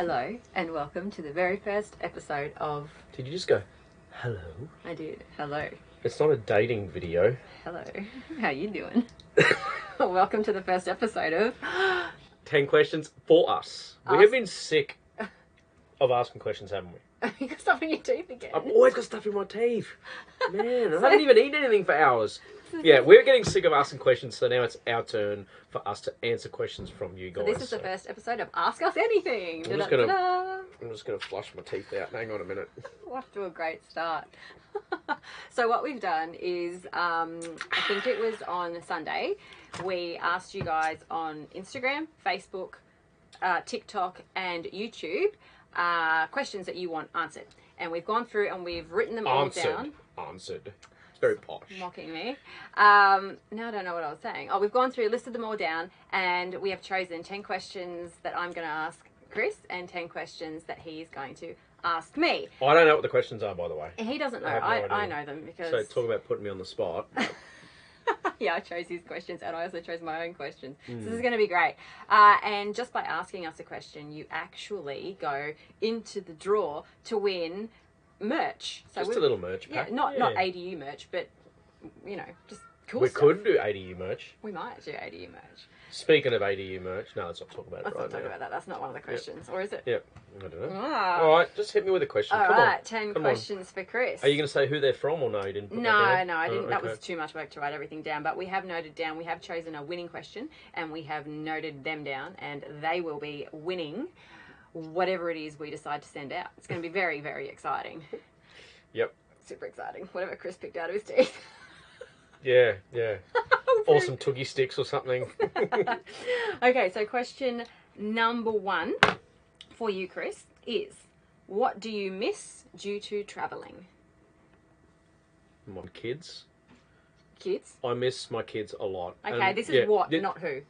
Hello and welcome to the very first episode of... Did you just go, hello? I did. Hello. It's not a dating video. Hello. How you doing? Welcome to the first episode of... 10 questions for us. We have been sick of asking questions, haven't we? You got stuff in your teeth again. I've always got stuff in my teeth. Man, I haven't even eaten anything for hours. Yeah, we're getting sick of asking questions, so now it's our turn for us to answer questions from you guys. So this is the first episode of Ask Us Anything. I'm just gonna flush my teeth out. Hang on a minute. We're off to a great start. So what we've done is, I think it was on Sunday, we asked you guys on Instagram, Facebook, TikTok and YouTube questions that you want answered. And we've gone through and we've written them all down. Answered. It's very posh. Mocking me. Now I don't know what I was saying. Oh, we've gone through, listed them all down, and we have chosen 10 questions that I'm going to ask Chris and 10 questions that he's going to ask me. I don't know what the questions are, by the way. And he doesn't know. I know them because... So talk about putting me on the spot. Yeah, I chose his questions and I also chose my own questions. So this is going to be great. And just by asking us a question, you actually go into the draw to win merch. So just a little merch pack. Yeah, not ADU merch, but, you know, just cool stuff. We could do ADU merch. We might do ADU merch. Speaking of ADU merch, no, let's not talk about it right now. Let's not talk about that. That's not one of the questions. Yep. Or is it? Yep. I don't know. Ah. All right, just hit me with a question. All Come right, on. 10 Come questions for Chris. Are you going to say who they're from or no? You didn't put that down? No, I didn't. Oh, that was too much work to write everything down. But we have noted down, we have chosen a winning question and we have noted them down and they will be winning whatever it is we decide to send out. It's going to be very, very exciting. Yep. Super exciting. Whatever Chris picked out of his teeth. Yeah. Or some Toogie sticks or something. Okay, so question number 1 for you, Chris, is what do you miss due to travelling? My kids. Kids? I miss my kids a lot. Okay, this is what, not who.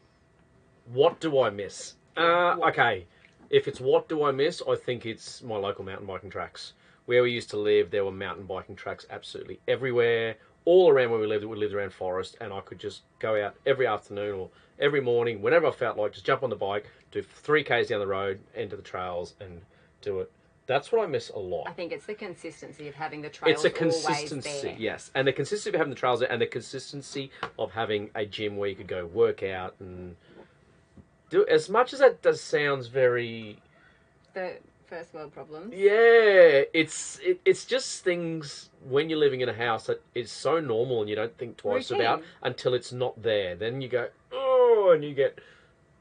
What do I miss? Okay, if it's what do I miss, I think it's my local mountain biking tracks. Where we used to live, there were mountain biking tracks absolutely everywhere. All around where we lived around forest, and I could just go out every afternoon or every morning, whenever I felt like, just jump on the bike, do 3 Ks down the road, enter the trails, and do it. That's what I miss a lot. I think it's the consistency of having the trails. It's a consistency, always there. yes, and the consistency of having the trails there, and the consistency of having a gym where you could go work out and do. As much as that sounds very. The first world problems. Yeah, it's just things when you're living in a house that is so normal and you don't think twice about until it's not there. Then you go, oh, and you get,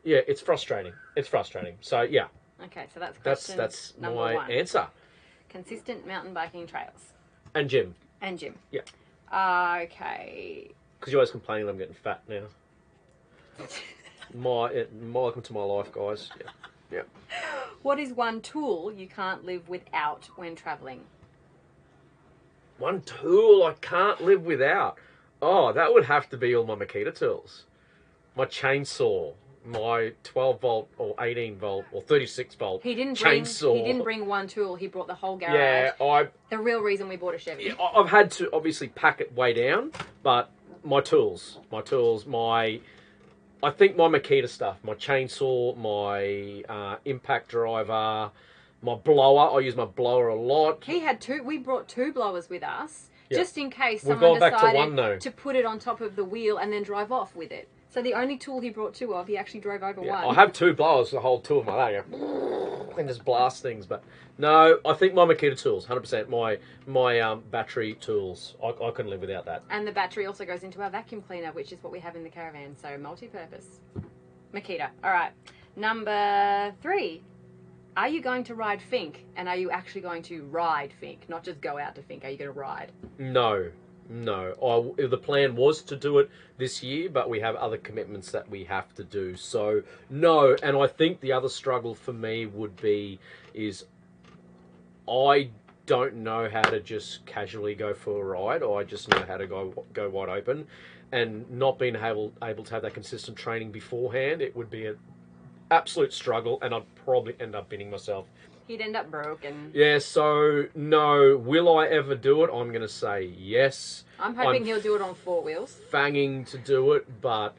yeah, it's frustrating. It's frustrating. So yeah. Okay, so that's number my 1. answer. Consistent mountain biking trails. And gym. Yeah. Okay. Because you're always complaining that I'm getting fat now. Welcome to my life, guys. Yeah. What is one tool you can't live without when travelling? One tool I can't live without. Oh, that would have to be all my Makita tools. My chainsaw, my 12 volt or 18 volt or 36 volt chainsaw. He didn't bring one tool. He brought the whole garage. Yeah, the real reason we bought a Chevy. Yeah, I've had to obviously pack it way down, but my tools, I think my Makita stuff, my chainsaw, my impact driver, my blower. I use my blower a lot. He had 2. We brought 2 blowers with us, just in case We've someone gone back decided to one, though. to put it on top of the wheel and then drive off with it. So the only tool he brought 2 of, he actually drove over one. I have 2 blowers to hold 2 of my leg and just blast things. But no, I think my Makita tools, 100%. My battery tools, I couldn't live without that. And the battery also goes into our vacuum cleaner, which is what we have in the caravan. So multi-purpose. Makita. All right. Number 3. Are you going to ride Fink? And are you actually going to ride Fink? Not just go out to Fink. Are you going to ride? No. The plan was to do it this year, but we have other commitments that we have to do. So, no. And I think the other struggle for me is I don't know how to just casually go for a ride. I just know how to go wide open. And not being able to have that consistent training beforehand, it would be an absolute struggle, and I'd probably end up binning myself. He'd end up broken. Yeah, so no. Will I ever do it? I'm going to say yes. I'm hoping he'll do it on 4 wheels. Fanging to do it, but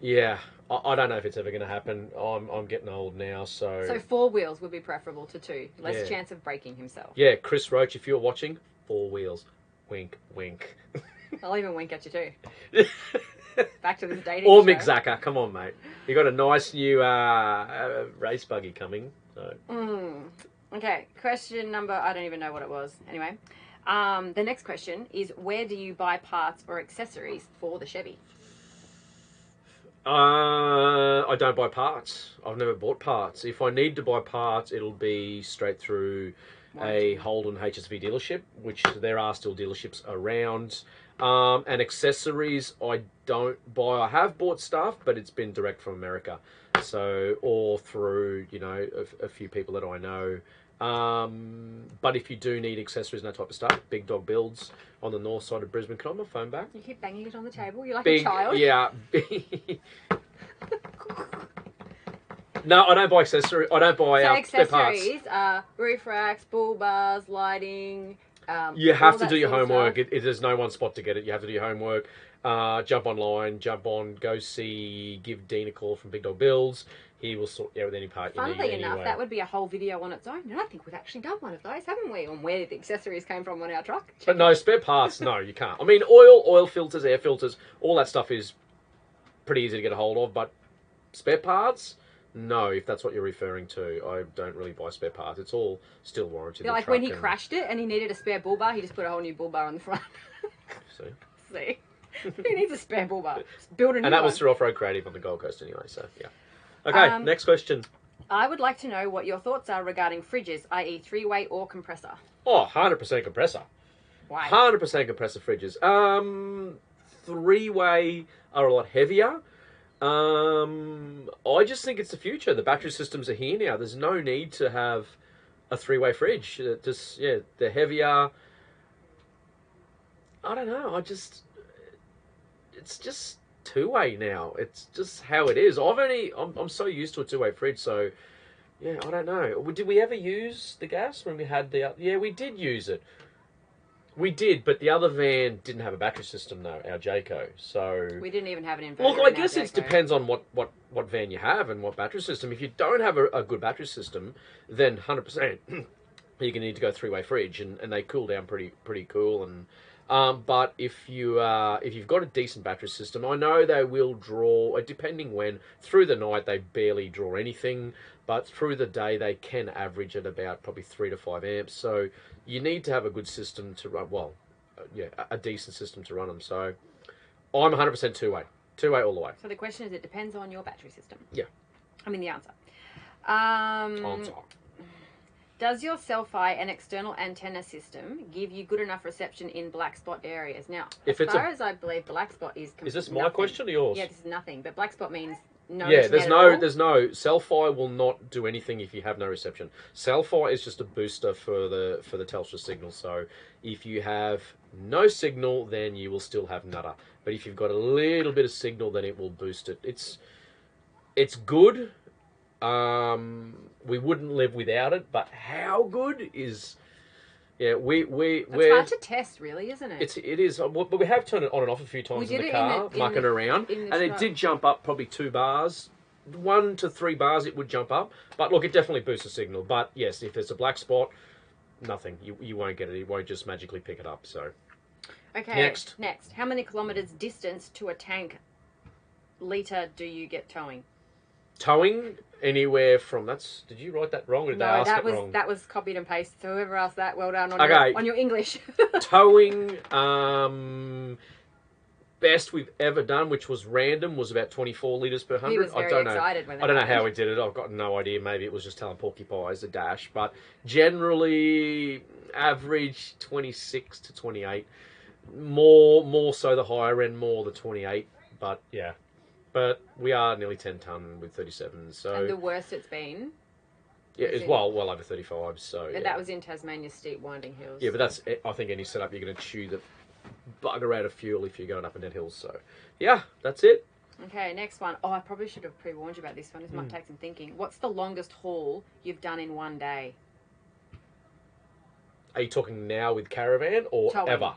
yeah, I don't know if it's ever going to happen. I'm getting old now, so... So 4 wheels would be preferable to 2. Less Yeah. chance of breaking himself. Yeah, Chris Roach, if you're watching, 4 wheels. Wink, wink. I'll even wink at you too. Back to this dating Or show. Mick Zacker, come on, mate. You got a nice new race buggy coming. So. Okay, question number, I don't even know what it was. Anyway, the next question is, where do you buy parts or accessories for the Chevy? I don't buy parts. I've never bought parts. If I need to buy parts, it'll be straight through a Holden HSV dealership, which there are still dealerships around. And accessories, I don't buy. I have bought stuff, but it's been direct from America. So, or through, you know, a few people that I know. But if you do need accessories and that type of stuff, Big Dog Builds on the north side of Brisbane. Can I have my phone back? You keep banging it on the table. You're like a child. Yeah. No, I don't buy accessories. I don't buy spare parts. Accessories are roof racks, bull bars, lighting. You have to do your homework. There's no one spot to get it. You have to do your homework. Jump online, go see, give Dean a call from Big Dog Builds. He will sort you out with any part you need. Funnily enough, anyway. That would be a whole video on its own. And I think we've actually done one of those, haven't we? On where the accessories came from on our truck. But no, spare parts, no, you can't. I mean, oil filters, air filters, all that stuff is pretty easy to get a hold of. But spare parts, no, if that's what you're referring to. I don't really buy spare parts. It's all still warranted. Like when he crashed it and he needed a spare bull bar, he just put a whole new bull bar on the front. See? Who needs a spare bull bar? Just build a new one. And that was through Off-Road Creative on the Gold Coast anyway, so yeah. Okay, next question. I would like to know what your thoughts are regarding fridges, i.e. 3-way or compressor. Oh, 100% compressor. Why? 100% compressor fridges. 3-way are a lot heavier. I just think it's the future. The battery systems are here now. There's no need to have a 3-way fridge. They're heavier. I don't know. It's just 2-way now. It's just how it is. I'm so used to a 2-way fridge, so yeah, I don't know. Did we ever use the gas when we had yeah, we did use it. We did, but the other van didn't have a battery system though, our Jayco. So we didn't even have an inverter. Look, I guess it depends on what van you have and what battery system. If you don't have a good battery system, then 100% you're gonna need to go 3-way fridge, and they cool down pretty cool. And but if you've got a decent battery system, I know they will draw, depending when, through the night they barely draw anything, but through the day they can average at about probably 3 to 5 amps. So you need to have a good system to run, a decent system to run them. So I'm 100% 2-way all the way. So the question is, it depends on your battery system. Yeah. I mean the answer. Answer. Does your Selfie and external antenna system give you good enough reception in black spot areas? Now, as far as I believe, black spot is this nothing. My question or yours? Yeah, this is nothing. But black spot means no. Yeah, there's no Selfie will not do anything if you have no reception. Selfie is just a booster for the Telstra signal. So if you have no signal, then you will still have nada. But if you've got a little bit of signal, then it will boost it. It's good. We wouldn't live without it, but how good is... Yeah, it's hard to test, really, isn't it? It is, but we have turned it on and off a few times in the car, mucking around, and it did jump up probably 2 bars, 1 to 3 bars. It would jump up, but look, it definitely boosts the signal. But yes, if there's a black spot, nothing. You won't get it. It won't just magically pick it up. So, okay. Next, how many kilometers distance to a tank litre do you get towing? Towing anywhere from did you write that wrong or did they ask it wrong? That was copied and pasted. So whoever asked that, well done on your English. Towing, best we've ever done, which was random, was about 24 litres per 100. He was very excited when that I don't know how we did it. I've got no idea. Maybe it was just telling porcupines a dash, but generally average 26 to 28. More so the higher end, more the 28. But yeah. But we are nearly 10 tonne with 37, so... And the worst it's been? Yeah, it's well over 35, so... And that was in Tasmania's steep winding hills. Yeah, but that's... I think any setup, you're going to chew the bugger out of fuel if you're going up and down hills, so... Yeah, that's it. Okay, next one. Oh, I probably should have pre-warned you about this one. This might take some thinking. What's the longest haul you've done in one day? Are you talking now with Caravan or Towing. ever?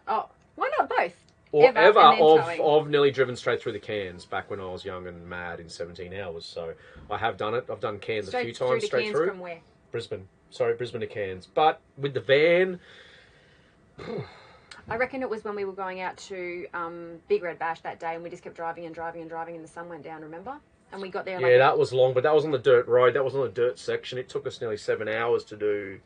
Why not both? or Ever, ever and then towing. of nearly driven straight through the Cairns back when I was young and mad in 17 hours. So I have done it. I've done Cairns a few times to straight Cairns through. From where? Brisbane. Sorry, Brisbane to Cairns. But with the van, I reckon it was when we were going out to Big Red Bash that day, and we just kept driving and driving and driving, and the sun went down. Remember? And we got there. yeah, that was long, but that was on the dirt road. That was on the dirt section. It took us nearly 7 hours to do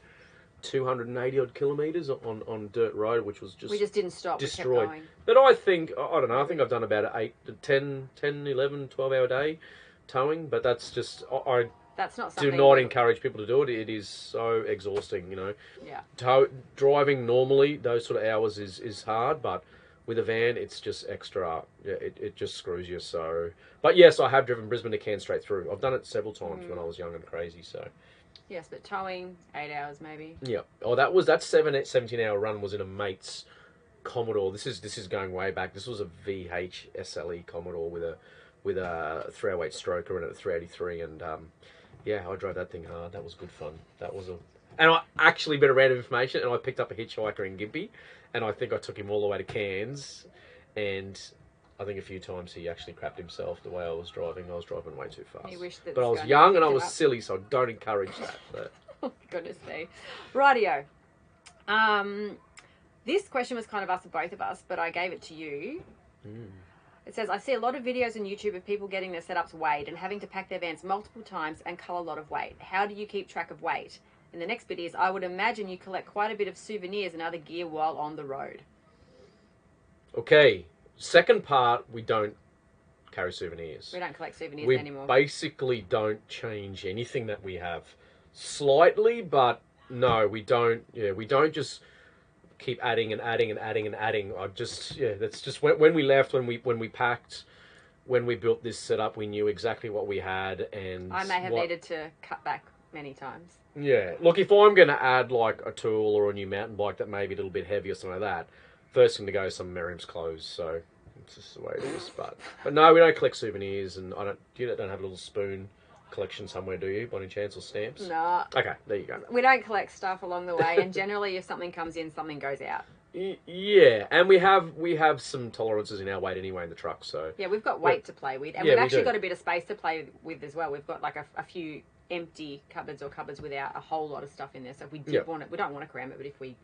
280 odd kilometres on dirt road, which was just we just didn't stop. destroyed. We kept going. But I think, I don't know, I think I've done about an 8 to 10, 11, 12 hour day towing, but that's just, That's not do something. not encourage people to do it. It is so exhausting, you know. Yeah. Driving normally, those sort of hours is hard, but with a van, it's just extra. Yeah, it just screws you. So, but yes, I have driven Brisbane to Cairns straight through. I've done it several times when I was young and crazy. So, Yes, but towing 8 hours maybe. yeah. Oh, that 17 hour run was in a mate's Commodore. This is going way back. This was a VH SLE Commodore with a 308 stroker and a 383, and yeah, I drove that thing hard. That was good fun. And I actually, bit of random information, and I picked up a hitchhiker in Gympie, and I think I took him all the way to Cairns, and I think a few times he actually crapped himself the way I was driving. I was driving way too fast. He wished that but I this was guy young and picked I him was up. silly, so I don't encourage that. But Oh, goodness me. Rightio. This question was kind of asked of both of us, but I gave it to you. It says, I see a lot of videos on YouTube of people getting their setups weighed and having to pack their vans multiple times and cull a lot of weight. How do you keep track of weight? And the next bit is, I would imagine you collect quite a bit of souvenirs and other gear while on the road. okay, second part, we don't carry souvenirs. We don't collect souvenirs We anymore. basically don't change anything that we have. Slightly, but no, we don't. Yeah, we don't just keep adding and adding and adding and adding. That's just when we left, when we packed, when we built this setup, we knew exactly what we had, and I may have needed to cut back many times. Yeah, look, if I'm going to add like a tool or a new mountain bike that may be a little bit heavy or something like that, first thing to go is some Merriam's clothes. So it's just the way it is. But no, we don't collect souvenirs, and you don't have a little spoon collection somewhere, do you, by any chance, or stamps? No. Okay, there you go. We don't collect stuff along the way, and generally if something comes in, something goes out. Yeah, and we have some tolerances in our weight anyway in the truck, so... Yeah, we've got weight to play with, and Yeah, we've we actually do. got a bit of space to play with as well. We've got like a few empty cupboards or cupboards without a whole lot of stuff in there, so if we did want it, we don't want to cram it, but if we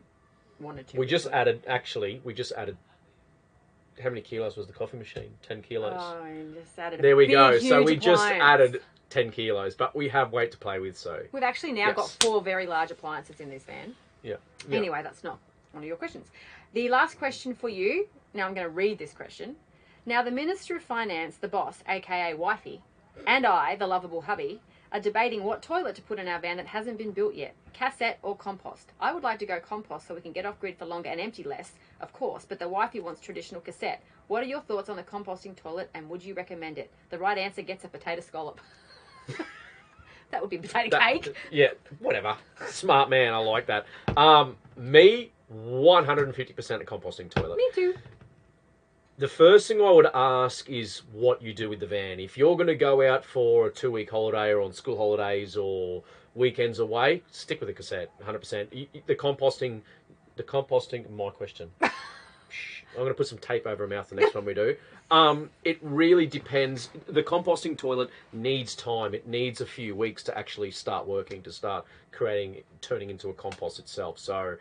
wanted to... We just added, how many kilos was the coffee machine? 10 kilos. Oh, and just added a There we big, go. So huge we just appliance. added 10 kilos, but we have weight to play with, so... We've actually now Yes. got 4 very large appliances in this van. Yeah. Anyway, that's not one of your questions. The last question for you, now I'm going to read this question. Now, the Minister of Finance, the boss, aka Wifey, and I, the lovable hubby, are debating what toilet to put in our van that hasn't been built yet, cassette or compost. I would like to go compost so we can get off grid for longer and empty less, of course, but the wifey wants traditional cassette. What are your thoughts on the composting toilet, and would you recommend it? The right answer gets a potato scallop. That would be potato cake. Yeah, whatever. Smart man, I like that. Me, 150% a composting toilet. Me too. The first thing I would ask is what you do with the van. If you're going to go out for a 2-week holiday or on school holidays or weekends away, stick with the cassette, 100%. The composting, my question. I'm going to put some tape over her mouth the next one we do. It really depends. The composting toilet needs time. It needs a few weeks to actually start working, to start turning into a compost itself. So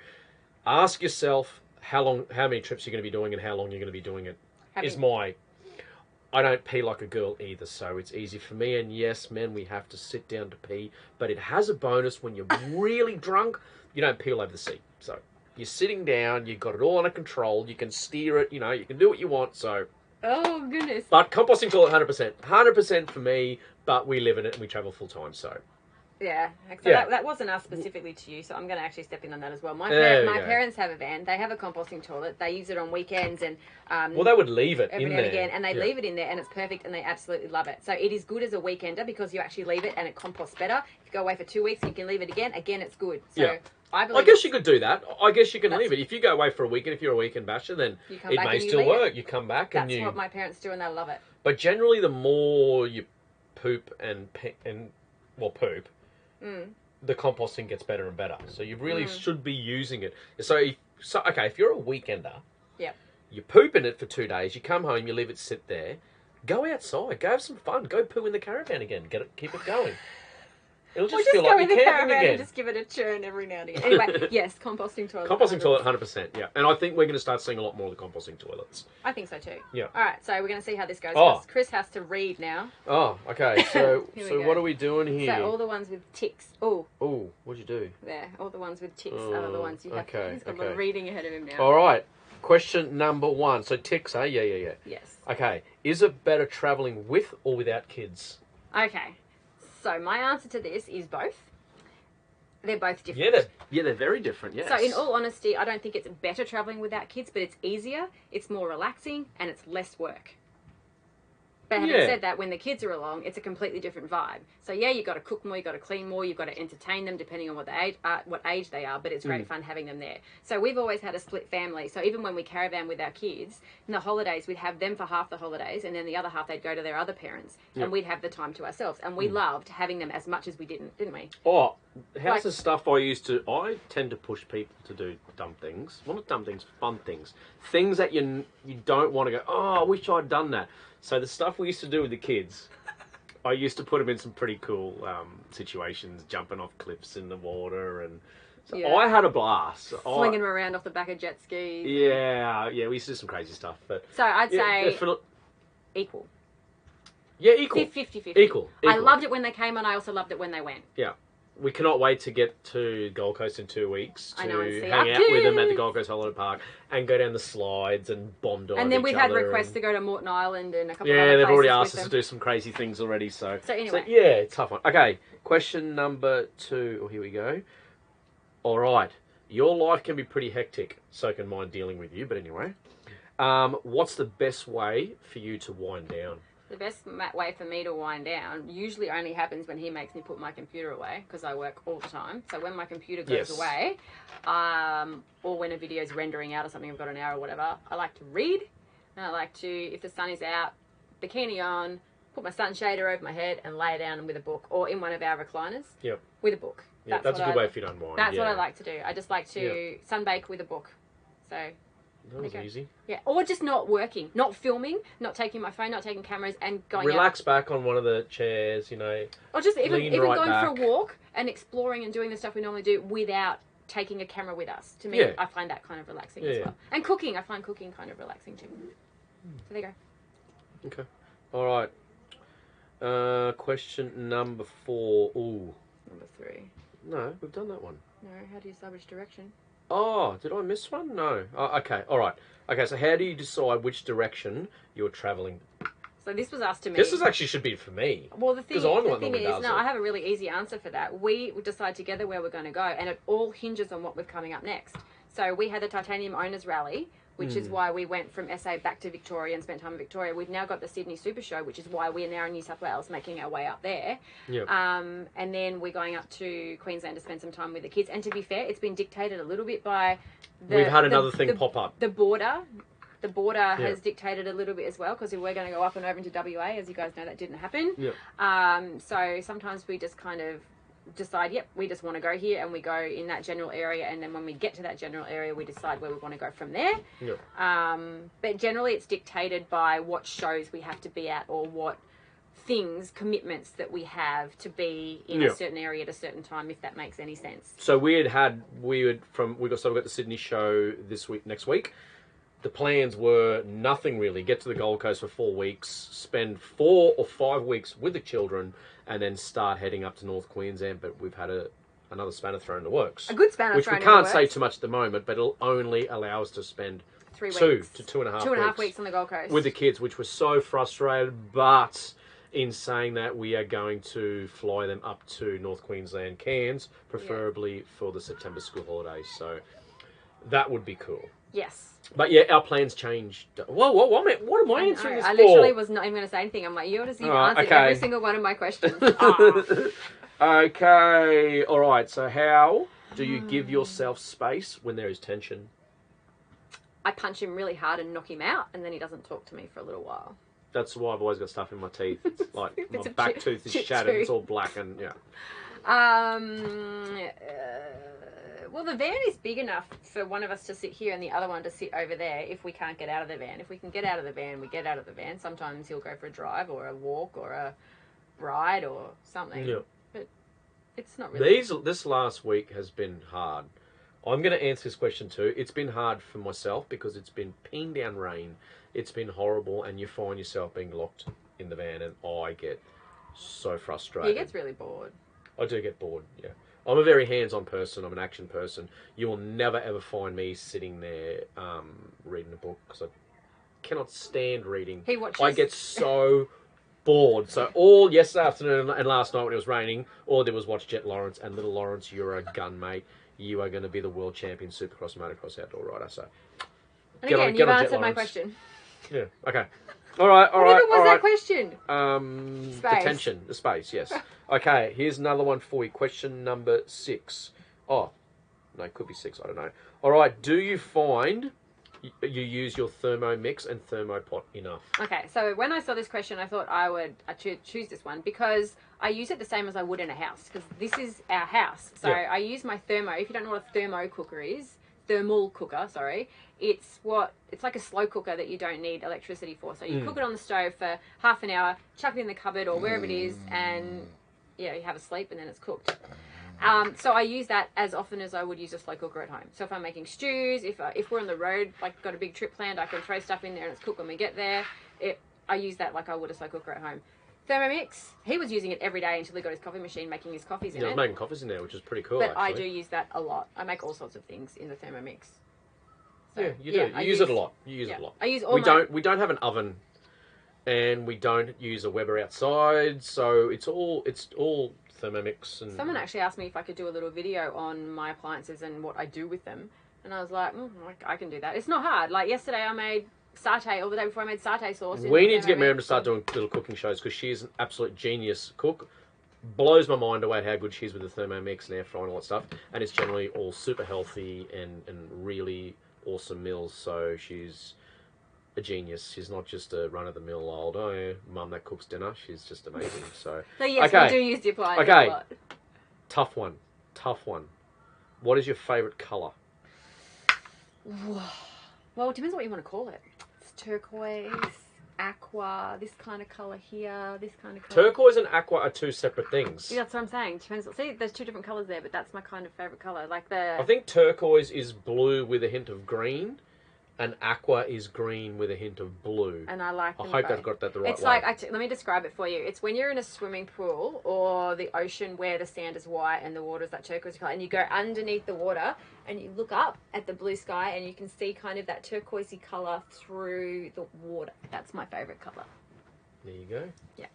ask yourself how many trips you're going to be doing and how long you're going to be doing it. I don't pee like a girl either, so it's easy for me. And yes, men, we have to sit down to pee, but it has a bonus when you're really drunk. You don't pee all over the seat. So you're sitting down, you've got it all under control, you can steer it, you can do what you want, so... Oh, goodness. But composting toilet, 100%. 100% for me, but we live in it and we travel full time, so... Yeah, so that wasn't asked specifically to you, so I'm going to actually step in on that as well. My parents have a van. They have a composting toilet. They use it on weekends and... well, they would leave it every in now there. and again, and they leave it in there, and it's perfect, and they absolutely love it. So it is good as a weekender because you actually leave it and it composts better. If you go away for 2 weeks, you can leave it again. Again, it's good. So I guess you could do that. I guess you can leave it. If you go away for a weekend, if you're a weekend basher, then it may still work. You come back and That's what my parents do, and they love it. But generally, the more you poop and poop, the composting gets better and better. So you really should be using it. So if you're a weekender, You poop in it for 2 days. You come home, you leave it sit there. Go outside. Go have some fun. Go poo in the caravan again. Keep it going. It'll just feel like you're camping again. And just give it a churn every now and again. Anyway, yes, composting toilet. Composting toilet, 100%. Yeah, and I think we're going to start seeing a lot more of the composting toilets. I think so too. Yeah. All right, so we're going to see how this goes. Oh. Chris has to read now. Oh, okay. So so what are we doing here? So all the ones with ticks. Oh. Oh, what'd you do? There, all the ones with ticks are the ones you have. Okay. He's got a lot of reading ahead of him now. All right. Question number 1. So ticks, eh? Yeah. Yes. Okay. Is it better travelling with or without kids? Okay. So my answer to this is both. They're both different. They're very different, yes. So in all honesty, I don't think it's better travelling without kids, but it's easier, it's more relaxing, and it's less work. But having said that, when the kids are along, it's a completely different vibe. So yeah, you've got to cook more, you've got to clean more, you've got to entertain them depending on what age they are, but it's great fun having them there. So we've always had a split family. So even when we caravan with our kids, in the holidays, we'd have them for half the holidays, and then the other half they'd go to their other parents, and we'd have the time to ourselves. And we loved having them as much as we didn't we? Oh, how's the stuff I tend to push people to do dumb things. Well, not dumb things, fun things. Things that you don't want to go, oh, I wish I'd done that. So the stuff we used to do with the kids, I used to put them in some pretty cool situations, jumping off cliffs in the water, and so I had a blast. Flinging them around off the back of jet skis. Yeah, we used to do some crazy stuff. But so I'd say equal. Yeah, equal. 50-50. Equal. I loved it when they came on. I also loved it when they went. Yeah. We cannot wait to get to Gold Coast in 2 weeks to hang out kids with them at the Gold Coast Holiday Park and go down the slides and bomb dive. And then we've had requests to go to Morton Island and a couple of other places. Yeah, they've already asked us to do some crazy things already. So anyway. Yeah, tough one. Okay, question number 2. Oh, here we go. All right. Your life can be pretty hectic, so can mine dealing with you. But anyway, what's the best way for you to wind down? The best way for me to wind down usually only happens when he makes me put my computer away, because I work all the time. So when my computer goes away, or when a video is rendering out or something, I've got an hour or whatever, I like to read. And I like to, if the sun is out, bikini on, put my sunshader over my head and lay down with a book, or in one of our recliners with a book. Yeah, that's a good way for you to unwind. That's what I like to do. I just like to sunbake with a book. So that was easy. Yeah, or just not working, not filming, not taking my phone, not taking cameras, and going relax out. back on one of the chairs, or just even right going back for a walk and exploring and doing the stuff we normally do without taking a camera with us. To me, I find that kind of relaxing as well. And cooking, I find cooking kind of relaxing too. So there you go. Okay, all right. Question number 4. Ooh. Number 3. No, we've done that one. No, how do you establish direction? Oh, did I miss one? No. Oh, okay, all right. Okay, so how do you decide which direction you're travelling? So this was asked to me. This actually should be for me. Well, the thing is, I have a really easy answer for that. We decide together where we're going to go, and it all hinges on what we're coming up next. So we had the Titanium Owners Rally, which is why we went from SA back to Victoria and spent time in Victoria. We've now got the Sydney Super Show, which is why we're now in New South Wales, making our way up there. Yep. And then we're going up to Queensland to spend some time with the kids. And to be fair, it's been dictated a little bit by we've had another thing pop up. The border. The border has dictated a little bit as well, because if we're going to go up and over into WA, as you guys know, that didn't happen. Yep. So sometimes we just kind of decide, we just want to go here, and we go in that general area, and then when we get to that general area, we decide where we want to go from there. Yep. But generally it's dictated by what shows we have to be at, or what commitments that we have to be in a certain area at a certain time, if that makes any sense. So we got the Sydney show next week. The plans were nothing really. Get to the Gold Coast for 4 weeks, spend 4 or 5 weeks with the children, and then start heading up to North Queensland. But we've had another spanner thrown in the works. A good spanner which thrown we in the can't works. say too much at the moment, but it'll only allow us to spend 3 weeks. 2 to 2.5 weeks. 2.5 weeks on the Gold Coast. With the kids, which we're so frustrated, but in saying that, we are going to fly them up to North Queensland, Cairns, preferably for the September school holidays. So that would be cool. Yes. But yeah, our plans changed. Whoa, what am I answering this for? I literally was not even going to say anything. I'm like, you answered every single one of my questions. Okay, all right. So how do you give yourself space when there is tension? I punch him really hard and knock him out, and then he doesn't talk to me for a little while. That's why I've always got stuff in my teeth. It's like my back tooth is shattered. It's all black and Well, the van is big enough for one of us to sit here and the other one to sit over there if we can't get out of the van. If we can get out of the van, we get out of the van. Sometimes he'll go for a drive or a walk or a ride or something. Yeah. But it's not really... This last week has been hard. I'm going to answer this question too. It's been hard for myself because it's been peeing down rain. It's been horrible, and you find yourself being locked in the van, and I get so frustrated. He gets really bored. I do get bored, yeah. I'm a very hands-on person. I'm an action person. You will never, ever find me sitting there reading a book because I cannot stand reading. He watches... I get so bored. So all yesterday afternoon and last night when it was raining, all I did was watch Jet Lawrence. And little Lawrence, you're a gun, mate. You are going to be the world champion Supercross motocross outdoor rider. So, and again, you've answered my question. Yeah. Okay. All right. What even was that question? Space. Detention. The space. Yes. Okay. Here's another one for you. Question number 6. Oh, no, it could be 6. I don't know. All right. Do you find you use your Thermomix and Thermopot enough? Okay. So when I saw this question, I thought I would choose this one because I use it the same as I would in a house because this is our house. So Yeah. I use my thermo. If you don't know what a thermal cooker, sorry. It's like a slow cooker that you don't need electricity for. So you cook it on the stove for half an hour, chuck it in the cupboard or wherever it is, and yeah, you have a sleep and then it's cooked. So I use that as often as I would use a slow cooker at home. So if I'm making stews, if we're on the road, like got a big trip planned, I can throw stuff in there and it's cooked when we get there. I use that like I would a slow cooker at home. Thermomix, he was using it every day until he got his coffee machine making his coffees in it. I was making coffees in there, which is pretty cool, But actually. I do use that a lot. I make all sorts of things in the Thermomix. So, yeah, you do. You use it a lot. You use it a lot. I use all we don't have an oven, and we don't use a Weber outside, so it's all Thermomix. And someone actually asked me if I could do a little video on my appliances and what I do with them, and I was like, I can do that. It's not hard. Like yesterday, I made satay, or the day before I made satay sauce. We need to get Miriam to start doing little cooking shows because she is an absolute genius cook. Blows my mind away how good she is with the Thermomix and air fryer and all that stuff, and it's generally all super healthy and really awesome meals. So she's a genius. She's not just a run-of-the-mill old, oh yeah, mum that cooks dinner. She's just amazing. So yes, okay. we do use the appliances Okay. a lot. Tough one. What is your favourite colour? Well, it depends on what you want to call it. It's turquoise, aqua, this kind of colour here, this kind of colour. Turquoise and aqua are two separate things. Yeah, that's what I'm saying. Depends. See, there's two different colours there, but that's my kind of favourite colour. Like I think turquoise is blue with a hint of green, and aqua is green with a hint of blue. And I like them I hope both. I've got that the right It's way. like, let me describe it for you. It's when you're in a swimming pool or the ocean where the sand is white and the water's that turquoise colour, and you go underneath the water and you look up at the blue sky and you can see kind of that turquoisey colour through the water. That's my favourite colour. There you go. Yeah.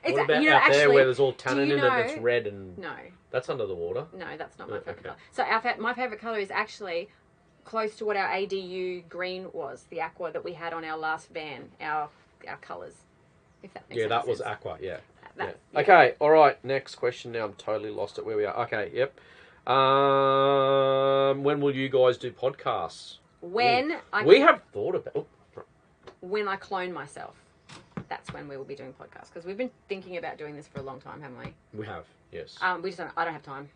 What about out there where there's all tannin in it and it's red and... No. That's under the water. No, that's not my favourite okay. colour. So my favourite colour is actually close to what our ADU green was, the aqua that we had on our last van, our colours. If that makes sense. Yeah, that was aqua, yeah. Yeah. Okay, all right, next question now. I'm totally lost at where we are. Okay, yep. When will you guys do podcasts? When we have thought about... When I clone myself. That's when we will be doing podcasts. Because we've been thinking about doing this for a long time, haven't we? We have, yes. I don't have time.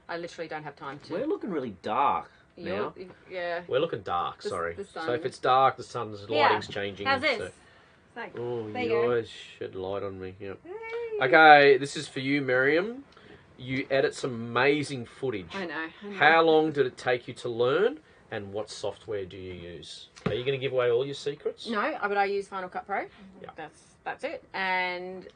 I literally don't have time to... We're looking really dark now. Yeah. We're looking dark, sorry. the sun. So if it's dark, the sun's lighting's changing. How's this? So... Like, Oh, there you you go. always shed light on me. Yep. Hey. Okay, this is for you, Miriam. You edit some amazing footage. I know. How long did it take you to learn, and what software do you use? Are you going to give away all your secrets? No, but I use Final Cut Pro. Yeah. That's it. And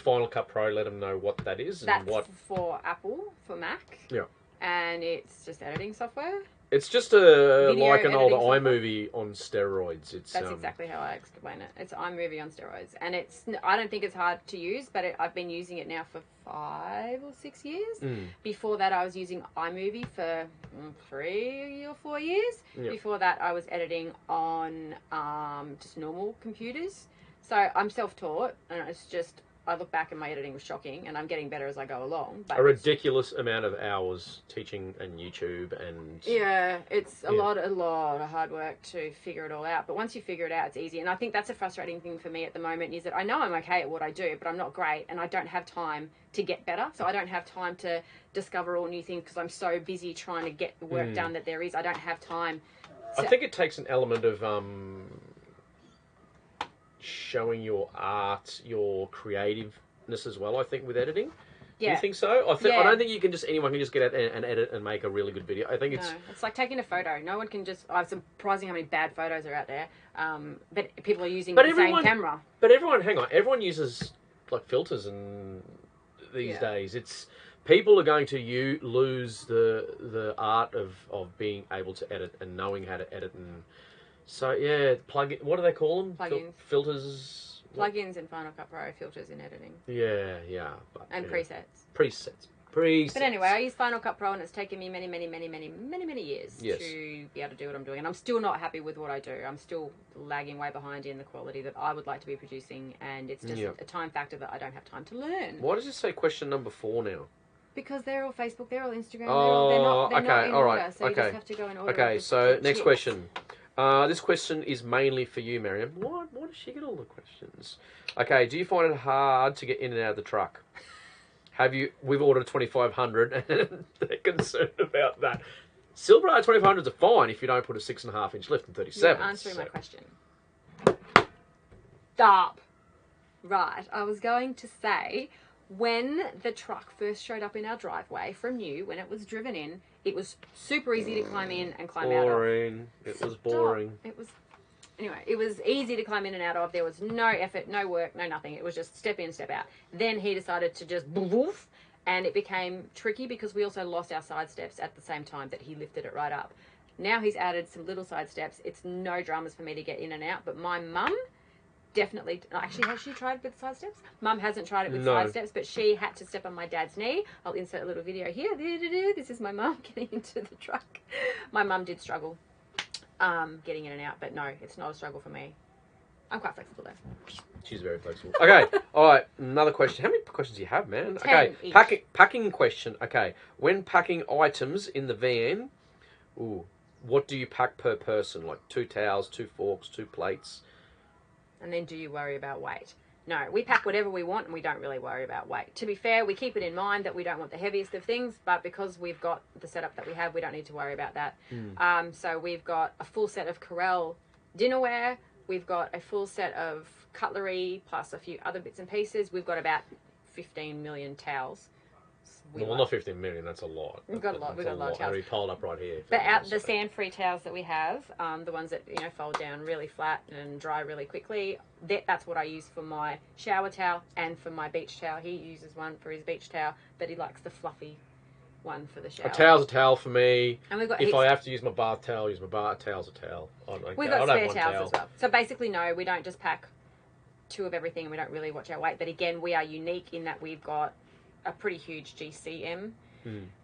Final Cut Pro, let them know what that is and that's what. for Apple, for Mac. Yeah. And it's just editing software. It's just Video like an old editing software. iMovie on steroids. It's That's exactly how I explain it. It's iMovie on steroids, and I don't think it's hard to use, but I've been using it now for 5 or 6 years. Before that, I was using iMovie for 3 or 4 years. Yep. Before that, I was editing on just normal computers. So I'm self-taught, and it's just I look back and my editing was shocking, and I'm getting better as I go along. But A ridiculous amount of hours teaching and YouTube and... Yeah, it's a lot of hard work to figure it all out. But once you figure it out, it's easy. And I think that's a frustrating thing for me at the moment is that I know I'm okay at what I do, but I'm not great, and I don't have time to get better. So I don't have time to discover all new things because I'm so busy trying to get the work done that there is. I don't have time. I think it takes an element of showing your art, your creativeness as well, I think, with editing. Do you think so? I don't think anyone can just get out and edit and make a really good video. I think it's... No, it's like taking a photo. No one can just... I'm surprising how many bad photos are out there. But people are using the same camera. But everyone uses like filters and these days. It's... People are going to lose the art of being able to edit and knowing how to edit. And so, yeah, what do they call them? Plugins. Filters... Plugins in Final Cut Pro, filters in editing. Yeah. But, and presets. Presets. But anyway, I use Final Cut Pro, and it's taken me many years to be able to do what I'm doing. And I'm still not happy with what I do. I'm still lagging way behind in the quality that I would like to be producing, and it's just a time factor that I don't have time to learn. Why does it say question number 4 now? Because they're all Facebook, they're all Instagram, Oh, they're not in order, so you okay. just have to go in order. Okay, so next question. This question is mainly for you, Miriam. Why does she get all the questions? Okay, do you find it hard to get in and out of the truck? We've ordered a 2500 and they're concerned about that. Silverado 2500s are fine if you don't put a 6.5 inch lift in 37. You're answering my question. Stop. Right, I was going to say, when the truck first showed up in our driveway from you, when it was driven in, it was super easy to climb in and climb out of. Boring. It was boring. It was easy to climb in and out of. There was no effort, no work, no nothing. It was just step in, step out. Then he decided to just woof, and it became tricky because we also lost our side steps at the same time that he lifted it right up. Now he's added some little side steps. It's no dramas for me to get in and out, but my mum definitely... Actually, has she tried it with side steps? Mum hasn't tried it with side steps, but she had to step on my dad's knee. I'll insert a little video here. This is my mum getting into the truck. My mum did struggle getting in and out, but no, it's not a struggle for me. I'm quite flexible though. She's very flexible. Okay, all right, another question. How many questions do you have, man? 10 okay, each. packing question. Okay, when packing items in the van, what do you pack per person? Like 2 towels, 2 forks, 2 plates? And then do you worry about weight? No, we pack whatever we want and we don't really worry about weight. To be fair, we keep it in mind that we don't want the heaviest of things, but because we've got the setup that we have, we don't need to worry about that. So we've got a full set of Corelle dinnerware. We've got a full set of cutlery plus a few other bits and pieces. We've got about 15 million towels. Well, not 15 million, that's a lot. We've got a lot. We've got a lot of towels. They're piled up right here. But the sand-free towels that we have, the ones that fold down really flat and dry really quickly, that's what I use for my shower towel and for my beach towel. He uses one for his beach towel, but he likes the fluffy one for the shower. A towel's a towel for me. And we've got if I have to use my bath towel, use my bath towel's a towel. We've got spare towels as well. So basically, no, we don't just pack 2 of everything and we don't really watch our weight. But again, we are unique in that we've got a pretty huge GCM.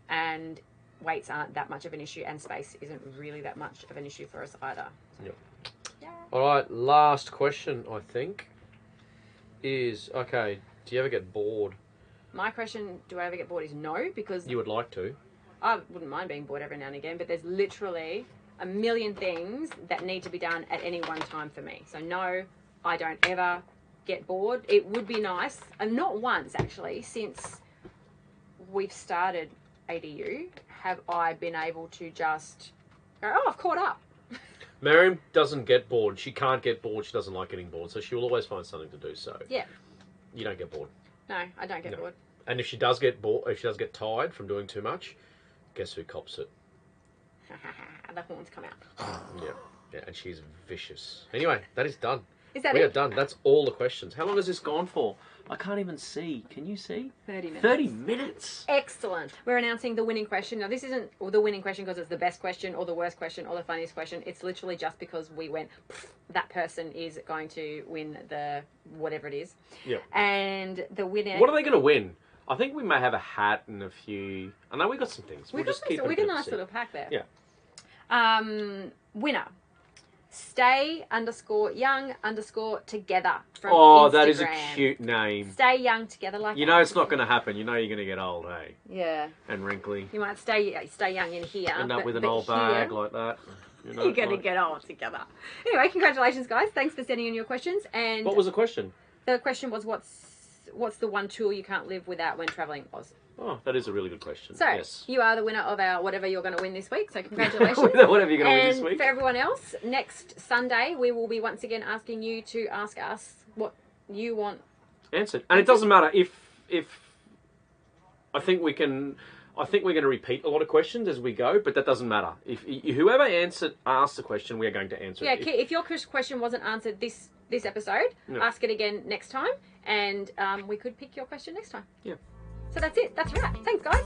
And weights aren't that much of an issue, and space isn't really that much of an issue for us either. So, yeah. All right, last question, I think, is, okay, do you ever get bored? My question, do I ever get bored, is no, because... You would like to. I wouldn't mind being bored every now and again, but there's literally a million things that need to be done at any one time for me. So no, I don't ever get bored. It would be nice, and not once, actually, since we've started ADU, have I been able to just go, I've caught up. Miriam doesn't get bored. She can't get bored. She doesn't like getting bored, so she will always find something to do. So yeah, you don't get bored. No, I don't get bored. And if she does get bored, if she does get tired from doing too much, guess who cops it? The horns come out. Yeah, and she's vicious. Anyway, that is done. Is that we it? are done. That's all the questions. How long has this gone for? I can't even see. Can you see? 30 minutes. 30 minutes? Excellent. We're announcing the winning question. Now, this isn't the winning question because it's the best question or the worst question or the funniest question. It's literally just because we went, that person is going to win the whatever it is. Yeah. And the winner... What are they going to win? I think we may have a hat and a few... I know we got some things. We got a nice little pack there. Yeah. Winner. stay_young_together from Oh, Instagram. that is a cute name. Stay young together, like You know it's not going to happen. You know you're going to get old, hey? Yeah. And wrinkly. You might stay young in here. End up with an old here, bag like that. You know, you're going to get old together. Anyway, congratulations, guys. Thanks for sending in your questions. And What was the question? the question was, what's the one tool you can't live without when travelling, Oz? Oh, that is a really good question. So, yes. you are the winner of our whatever you're going to win this week. So, congratulations. Whatever you're going to win this And week. for everyone else, next Sunday, we will be once again asking you to ask us what you want. Answered. And it doesn't matter if I think we're going to repeat a lot of questions as we go, but that doesn't matter. If whoever asked the question, we are going to answer it. Yeah, if your question wasn't answered this episode, ask it again next time, and we could pick your question next time. Yeah. So that's it. That's right. Thanks, guys.